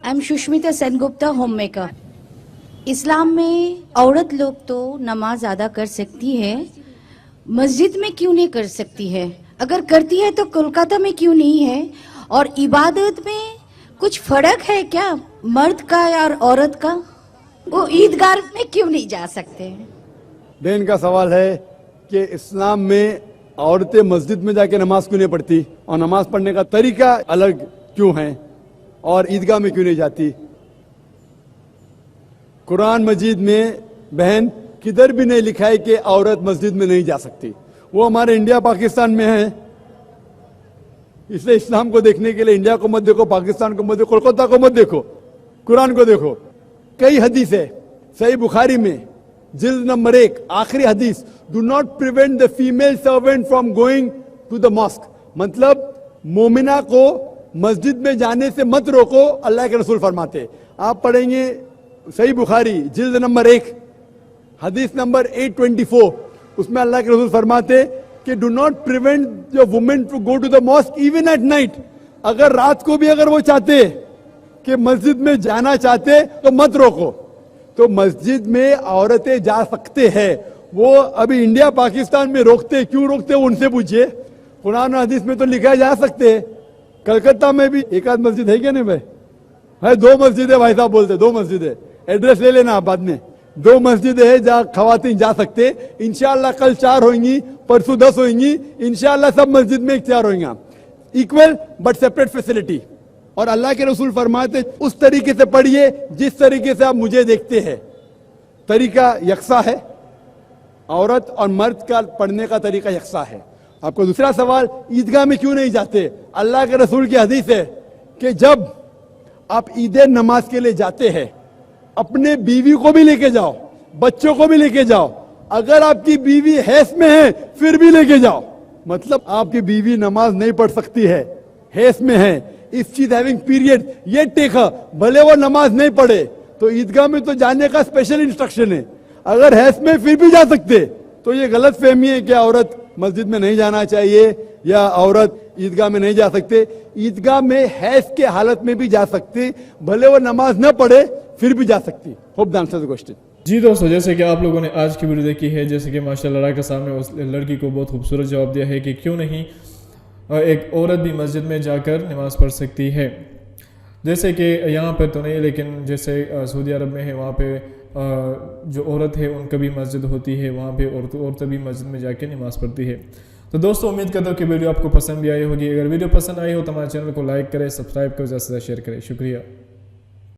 I am Sushmita Sengupta, home maker. इस्लाम में औरत लोग तो नमाज अदा कर सकती है, मस्जिद में क्यों नहीं कर सकती है? अगर करती है तो कोलकाता में क्यों नहीं है? और इबादत में कुछ फर्क है क्या मर्द का और औरत का? वो ईदगाह में क्यों नहीं जा सकते? बहन का सवाल है कि इस्लाम में औरतें मस्जिद में जाके नमाज क्यों नहीं पढ़ती और नमाज पढ़ने का तरीका अलग क्यों है और ईदगाह में क्यों नहीं जाती। कुरान मजीद में बहन किधर भी नहीं लिखा है कि औरत मस्जिद में नहीं जा सकती। वो हमारे इंडिया पाकिस्तान में है, इसलिए इस्लाम को देखने के लिए इंडिया को मत देखो, पाकिस्तान को मत देखो, कोलकाता को मत देखो, कुरान को देखो। कई हदीस है सही बुखारी में जिल्द नंबर 1 आखिरी हदीस, do not prevent the female servant from going to the mosque, मतलब मोमिना को मस्जिद में जाने से मत रोको, अल्लाह के रसूल फरमाते। आप पढ़ेंगे सही बुखारी जिल्द नंबर 1 हदीस नंबर 824, उसमें अल्लाह के रसूल फरमाते कि do not prevent your women to go to the mosque even at night. अगर रात को भी अगर वो चाहते कि मस्जिद में जाना चाहते तो मत रोको। तो मस्जिद में औरतें जा सकते हैं, वो अभी इंडिया पाकिस्तान में रोकते, क्यों रोकते उनसे पूछिए। कुरान और हदीस में तो लिखा है जा सकते हैं। कलकत्ता में भी एक आध मस्जिद है क्या नहीं भाई? है, 2 मस्जिद है भाई साहब बोलते, 2 मस्जिद है, एड्रेस ले लेना आप बाद में। 2 मस्जिद है जहाँ खवातीन जा सकते। इंशाअल्लाह कल 4 होंगी, परसों 10 होंगी, इंशाअल्लाह सब मस्जिद में इख्तियार होंगे, इक्वल बट सेपरेट फैसिलिटी। और अल्लाह के रसूल फरमाते उस तरीके से पढ़िए जिस तरीके से आप मुझे देखते हैं। तरीका यकसा है, औरत और मर्द का पढ़ने का तरीका यकसा है। आपको दूसरा सवाल, ईदगाह में क्यों नहीं जाते? अल्लाह के रसूल की हदीस है कि जब आप ईद नमाज के लिए जाते हैं, अपने बीवी को भी लेके जाओ, बच्चों को भी लेके जाओ। अगर आपकी बीवी हैस में है फिर भी लेके जाओ, मतलब आपकी बीवी नमाज नहीं पढ़ सकती है, हैस में है, if she is having period, ये टेका, भले वो नमाज नहीं पढ़े तो ईदगाह में तो जाने का स्पेशल इंस्ट्रक्शन है। अगर हैस में फिर भी जा सकते, तो ये गलत फहमी है कि औरत मस्जिद में नहीं जाना चाहिए या औरत ईदगाह में नहीं जा सकते। ईदगाह में हैस के हालत में भी जा सकते, भले वो नमाज न पढ़े फिर भी जा सकती। Hope the answer the question. जी दोस्तों, जैसे कि आप लोगों ने आज की वीडियो देखी है, जैसे कि माशाल्लाह लड़का सामने उस लड़की को बहुत खूबसूरत जवाब दिया है कि क्यों नहीं एक औरत भी मस्जिद में जाकर नमाज़ पढ़ सकती है। जैसे कि यहाँ पर तो नहीं, लेकिन जैसे सऊदी अरब में है, वहाँ पे जो औरत है उनका भी मस्जिद होती है, वहाँ पे औरतें भी मस्जिद में जाके नमाज़ पढ़ती है। तो दोस्तों, उम्मीद करता हूँ कि वीडियो आपको पसंद भी आई होगी। अगर वीडियो पसंद आई हो तो हमारे चैनल को लाइक करें, सब्सक्राइब करें, ज़्यादा से ज़्यादा शेयर करें। शुक्रिया।